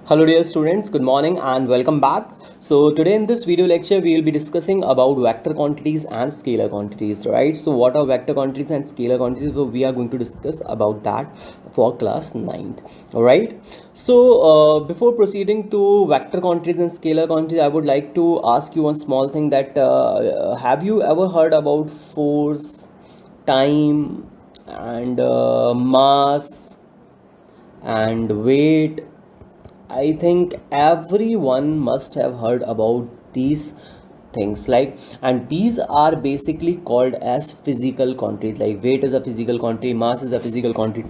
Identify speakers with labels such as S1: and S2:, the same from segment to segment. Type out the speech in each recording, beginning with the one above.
S1: Hello dear students, good morning and welcome back. So today in this video lecture we will be discussing about vector quantities and scalar quantities, right? So what are vector quantities and scalar quantities? So we are going to discuss about that for class 9th, all right? So before proceeding to vector quantities and scalar quantities, I would like to ask you one small thing that have you ever heard about force, time and mass and weight? I think everyone must have heard about these things, like, and these are basically called as physical quantities. Like weight is a physical quantity, mass is a physical quantity,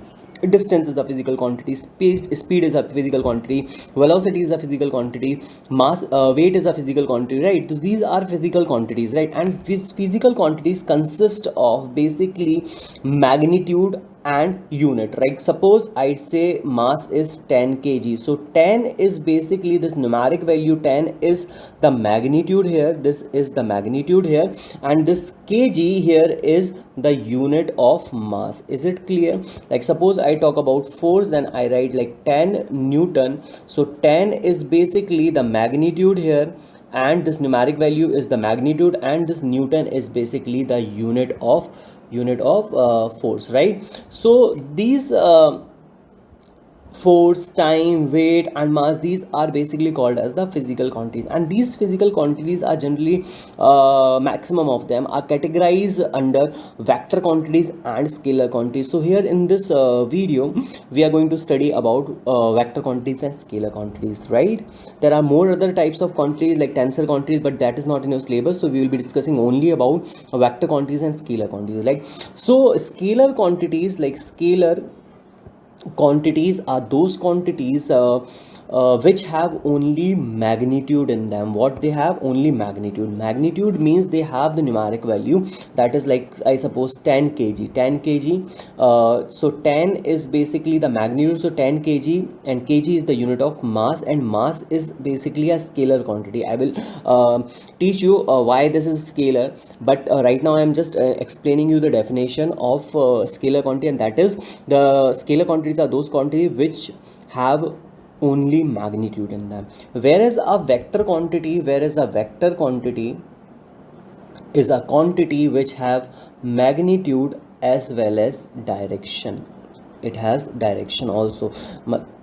S1: distance is a physical quantity, speed is a physical quantity, velocity is a physical quantity, mass weight is a physical quantity, right? So these are physical quantities, right? And these physical quantities consist of basically magnitude and unit. Like suppose I say mass is 10 kg, so 10 is basically this numeric value, 10 is the magnitude here, this is the magnitude here, and this kg here is the unit of mass. Is it clear? Like suppose I talk about force, then I write like 10 newton, so 10 is basically the magnitude here, and this numeric value is the magnitude, and this newton is basically the unit of force, right? So these force, time, weight and mass, these are basically called as the physical quantities, and these physical quantities are generally maximum of them are categorized under vector quantities and scalar quantities. So here in this video we are going to study about vector quantities and scalar quantities, right? There are more other types of quantities like tensor quantities, but that is not in your syllabus, so we will be discussing only about vector quantities and scalar quantities. Like, so scalar quantities, like scalar quantities are those quantities which have only magnitude in them. What they have? Only magnitude. Magnitude means they have the numeric value, that is like I suppose 10 kg, 10 kg, so 10 is basically the magnitude, so 10 kg, and kg is the unit of mass, and mass is basically a scalar quantity. I will teach you why this is scalar, but right now I am just explaining you the definition of scalar quantity, and that is the scalar quantities are those quantities which have only magnitude in them, whereas a vector quantity is a quantity which have magnitude as well as direction. It has direction also.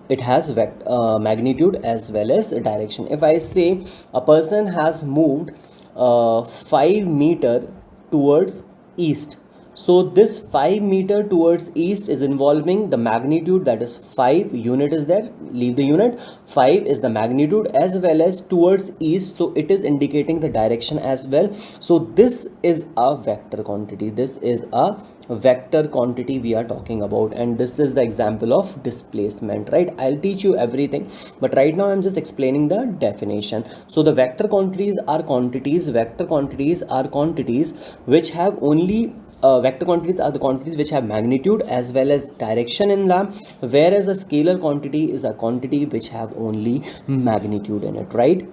S1: It has magnitude as well as direction. If I say a person has moved 5 meter towards east, so this 5 meter towards east is involving the magnitude, that is 5, unit is there, leave the unit, 5 is the magnitude as well as towards east, so it is indicating the direction as well. So this is a vector quantity, this is a vector quantity we are talking about, and this is the example of displacement, right? I'll teach you everything, but right now I'm just explaining the definition. So the vector quantities are quantities, vector quantities are quantities which have only vector quantities are the quantities which have magnitude as well as direction in them, whereas a scalar quantity is a quantity which have only magnitude in it, right?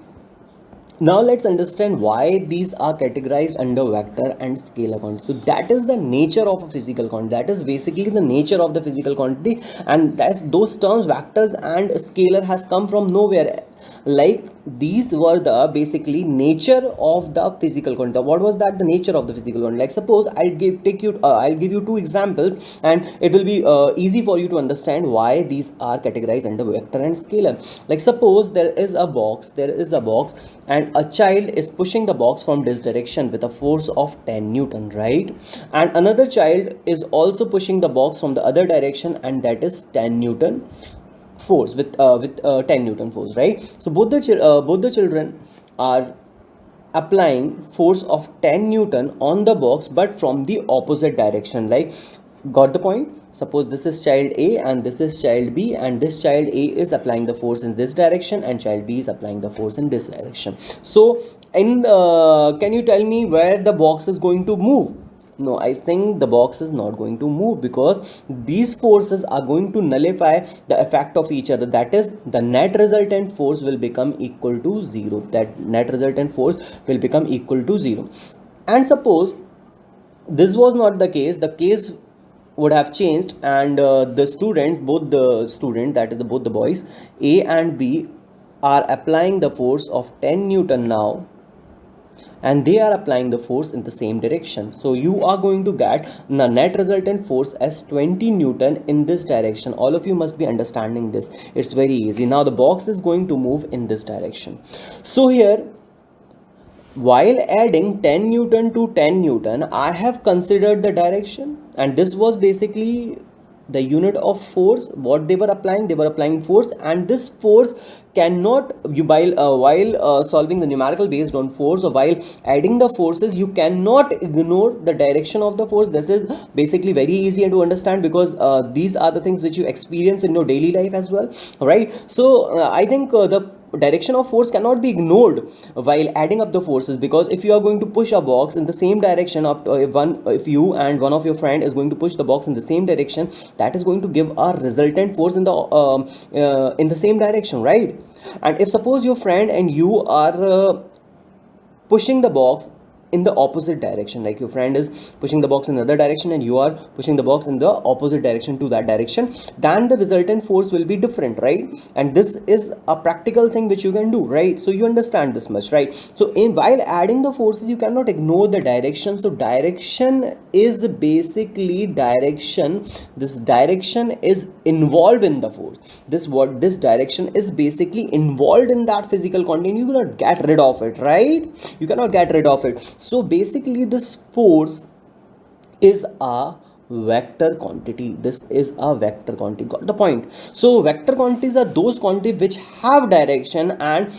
S1: Now let's understand why these are categorized under vector and scalar quantity. So that is the nature of a physical quantity, that is basically the nature of the physical quantity, and that's those terms vectors and scalar has come from nowhere. Like these were the basically nature of the physical quantity. What was that? The nature of the physical quantity. Like suppose I'll give you two examples, and it will be easy for you to understand why these are categorized under vector and scalar. Like suppose there is a box, and a child is pushing the box from this direction with a force of 10 newton, right? And another child is also pushing the box from the other direction, and that is 10 newton force, with 10 newton force, right? So both the children are applying force of 10 newton on the box, but from the opposite direction. Like, got the point? Suppose this is child A and this is child B, and this child A is applying the force in this direction and child B is applying the force in this direction. So in can you tell me where the box is going to move? No, I think the box is not going to move, because these forces are going to nullify the effect of each other. That is, the net resultant force will become equal to 0. That net resultant force will become equal to 0. And suppose this was not the case, would have changed, and the students, both the student, that is both the boys A and B, are applying the force of 10 Newton now, and they are applying the force in the same direction. So you are going to get the net resultant force as 20 Newton in this direction. All of you must be understanding this. It's very easy. Now the box is going to move in this direction. So here, while adding 10 Newton to 10 Newton, I have considered the direction, and this was basically the unit of force. What they were applying force, and this force cannot, you while solving the numerical based on force, or while adding the forces, you cannot ignore the direction of the force. This is basically very easy to understand, because these are the things which you experience in your daily life as well, right? So I think the direction of force cannot be ignored while adding up the forces, because if you are going to push a box in the same direction of if you and one of your friend is going to push the box in the same direction, that is going to give a resultant force in the same direction, right? And if suppose your friend and you are pushing the box in the opposite direction, like your friend is pushing the box in another direction and you are pushing the box in the opposite direction to that direction, then the resultant force will be different, right? And this is a practical thing which you can do, right? So you understand this much, right? So while adding the forces, you cannot ignore the direction. So direction is basically direction. This direction is involved in the force. This direction is basically involved in that physical quantity. You cannot get rid of it, right? You cannot get rid of it. So basically this force is a vector quantity. This is a vector quantity. Got the point? So vector quantities are those quantities which have direction, and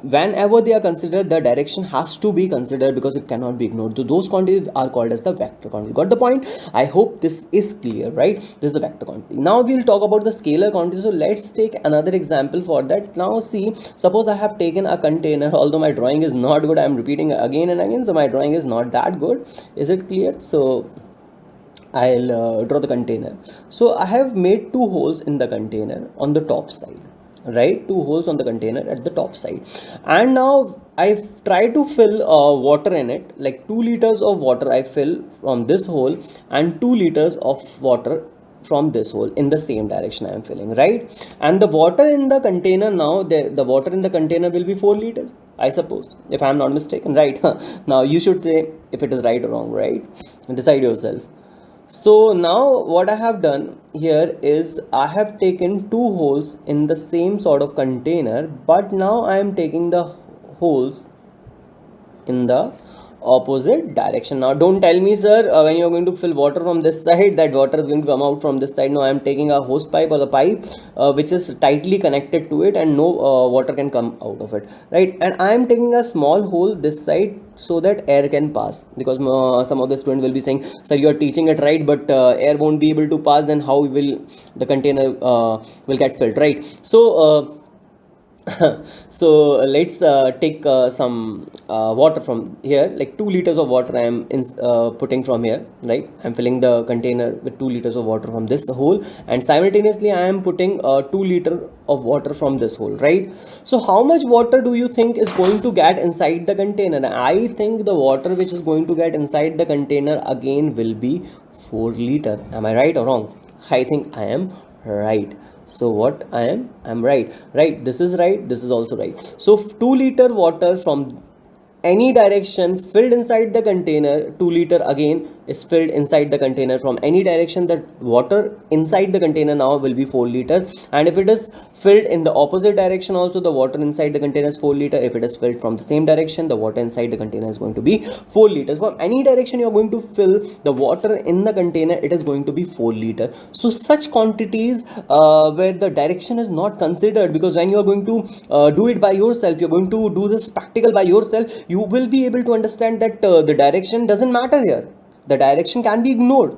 S1: whenever they are considered, the direction has to be considered because it cannot be ignored. So those quantities are called as the vector quantity. Got the point? I hope this is clear, right? This is the vector quantity. Now we'll talk about the scalar quantity. So let's take another example for that. Now see, suppose I have taken a container. Although my drawing is not good, I'm repeating again and again, so my drawing is not that good. Is it clear? So I'll draw the container. So I have made two holes in the container on the top side, right? Two holes on the container at the top side, and now I've tried to fill water in it, like 2 liters of water I fill from this hole, and 2 liters of water from this hole in the same direction I am filling, right? And the water in the container, now the water in the container will be 4 liters, I suppose, if I am not mistaken, right? Now you should say if it is right or wrong, right? Decide yourself. So now what I have done here is I have taken two holes in the same sort of container, but now I am taking the holes in the opposite direction. Now don't tell me, sir, when you are going to fill water from this side, that water is going to come out from this side. No, I am taking a hose pipe or the pipe which is tightly connected to it, and no water can come out of it, right? And I am taking a small hole this side so that air can pass, because some of the students will be saying, sir, you are teaching it right, but air won't be able to pass, then how will the container will get filled, right? So so let's take some water from here, like 2 liters of water I am putting from here, right? I'm filling the container with 2 liters of water from this hole, and simultaneously I am putting 2 liter of water from this hole, right? So how much water do you think is going to get inside the container? I think the water which is going to get inside the container again will be 4 liter. Am I right or wrong? I think I am right. So what I'm right, this is right, this is also right. So 2 liter water from any direction filled inside the container, 2 liter again is filled inside the container from any direction. The water inside the container now will be 4 liters, and if it is filled in the opposite direction also, the water inside the container is 4 liter. If it is filled from the same direction, the water inside the container is going to be 4 liters. From any direction you are going to fill the water in the container, it is going to be 4 liter. So such quantities where the direction is not considered, because when you are going to do it by yourself, you're going to do this practical by yourself, you will be able to understand that the direction doesn't matter here. The direction can be ignored,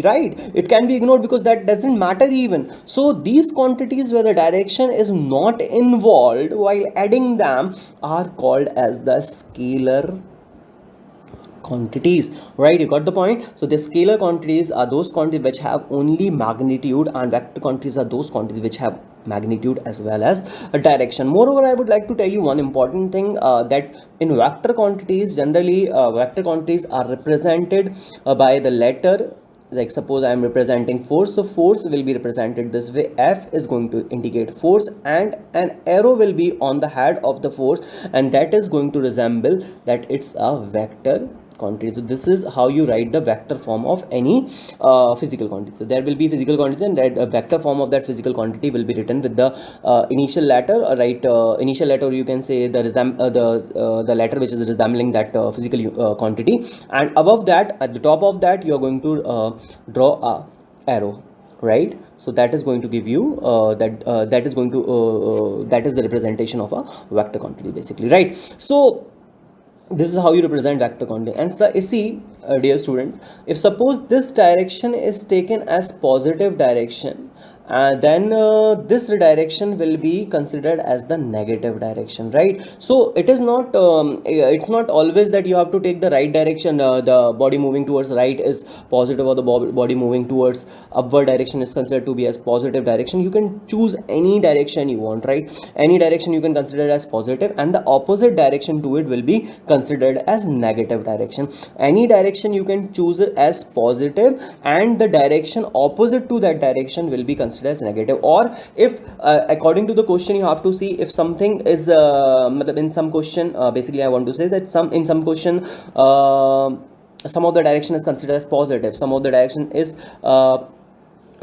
S1: right? It can be ignored because that doesn't matter even. So these quantities where the direction is not involved while adding them are called as the scalar quantities, right? You got the point? So the scalar quantities are those quantities which have only magnitude, and vector quantities are those quantities which have magnitude as well as a direction. Moreover, I would like to tell you one important thing, that in vector quantities, generally vector quantities are represented by the letter like suppose I am representing force, so force will be represented this way. F is going to indicate force, and an arrow will be on the head of the force, and that is going to resemble that it's a vector quantity. So this is how you write the vector form of any physical quantity. So there will be physical quantity, and that vector form of that physical quantity will be written with the initial letter, right? Initial letter, or you can say the letter which is resembling that physical quantity, and above that, at the top of that, you are going to draw a arrow, right? So that is going to give you that is going to that is the representation of a vector quantity basically, right? So this is how you represent vector quantity. And see, dear students, if suppose this direction is taken as positive direction, then this direction will be considered as the negative direction, right? So it is not it's not always that you have to take the right direction. The body moving towards right is positive, or the body moving towards upward direction is considered to be as positive direction. You can choose any direction you want, right? Any direction you can consider as positive, and the opposite direction to it will be considered as negative direction. Any direction you can choose as positive, and the direction opposite to that direction will be considered as negative. Or if according to the question, you have to see if something is in some question, basically I want to say that in some question some of the direction is considered as positive, some of the direction is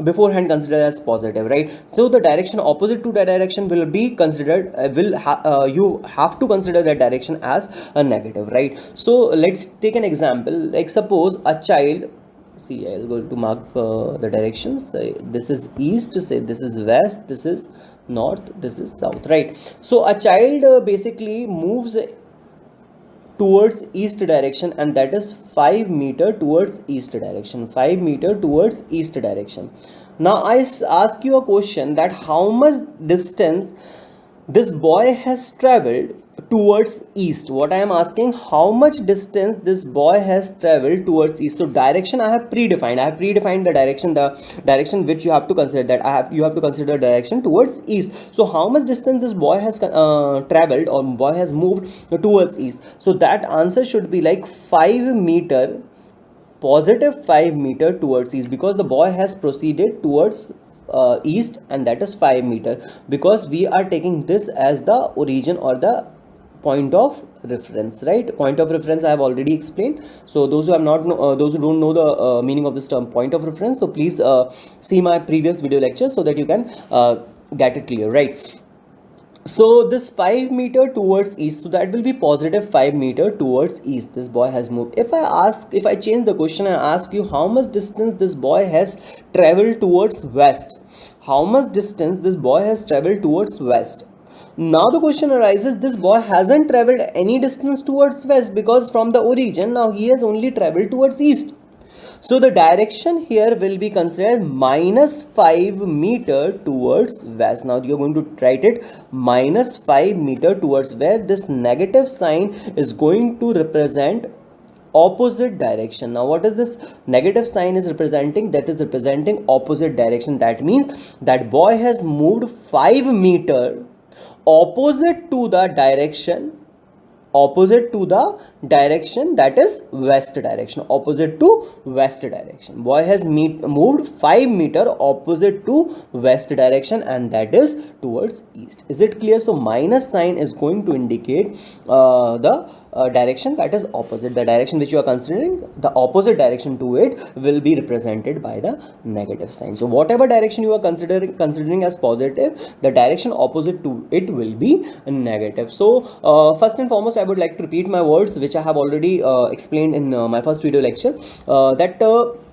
S1: beforehand considered as positive, right? So the direction opposite to that direction will be considered you have to consider that direction as a negative, right? So let's take an example. Like suppose a child, see, I'll go to mark the directions. This is east, say this is west, this is north, this is south, right? So a child basically moves towards east direction, and that is 5 meter towards east direction, 5 meter towards east direction. Now I ask you a question, that how much distance this boy has traveled towards east. What I am asking, how much distance this boy has traveled towards east. So direction I have predefined the direction which you have to consider, that you have to consider direction towards east. So how much distance this boy has traveled, or boy has moved towards east. So that answer should be like 5 meter, positive 5 meter towards east, because the boy has proceeded towards east, and that is 5 meter, because we are taking this as the origin or the point of reference, right? Point of reference I have already explained. So those who have not those who don't know the meaning of this term point of reference, so please see my previous video lecture so that you can get it clear, right? So this 5 meter towards east, so that will be positive 5 meter towards east, this boy has moved. If I change the question and ask you how much distance this boy has traveled towards west, how much distance this boy has traveled towards west. Now the question arises, this boy hasn't traveled any distance towards west, because from the origin now he has only traveled towards east. So the direction here will be considered minus 5 meter towards west. Now you are going to write it minus 5 meter towards where this negative sign is going to represent opposite direction. Now what is this negative sign is representing? That is representing opposite direction. That means that boy has moved 5 meter opposite to the direction, that is west direction, opposite to west direction. Boy has moved 5 meter opposite to west direction, and that is towards east. Is it clear? So minus sign is going to indicate the direction that is opposite. The direction which you are considering, the opposite direction to it will be represented by the negative sign. So whatever direction you are considering as positive, the direction opposite to it will be negative. So first and foremost, I would like to repeat my words which I have already explained in my first video lecture, that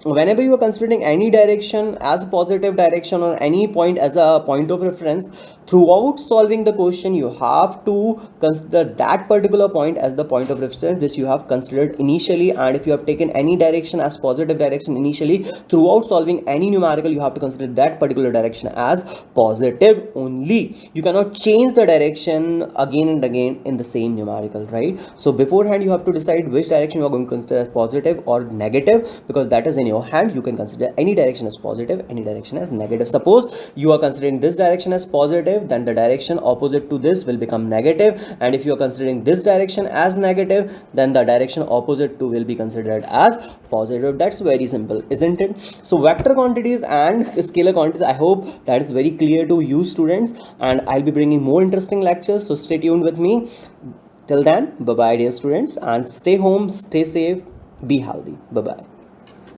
S1: whenever you are considering any direction as a positive direction, or any point as a point of reference, throughout solving the question you have to consider that particular point as the point of reference which you have considered initially. And if you have taken any direction as positive direction initially, throughout solving any numerical you have to consider that particular direction as positive only. You cannot change the direction again and again in the same numerical, right? So beforehand you have to decide which direction you are going to consider as positive or negative, because that is in your hand, you can consider any direction as positive, any direction as negative. Suppose you are considering this direction as positive, then the direction opposite to this will become negative, and if you are considering this direction as negative, then the direction opposite to will be considered as positive. That's very simple, isn't it? So vector quantities and scalar quantities, I hope that is very clear to you students, and I'll be bringing more interesting lectures, so stay tuned with me. Till then, bye bye dear students, and stay home, stay safe, be healthy. Bye bye.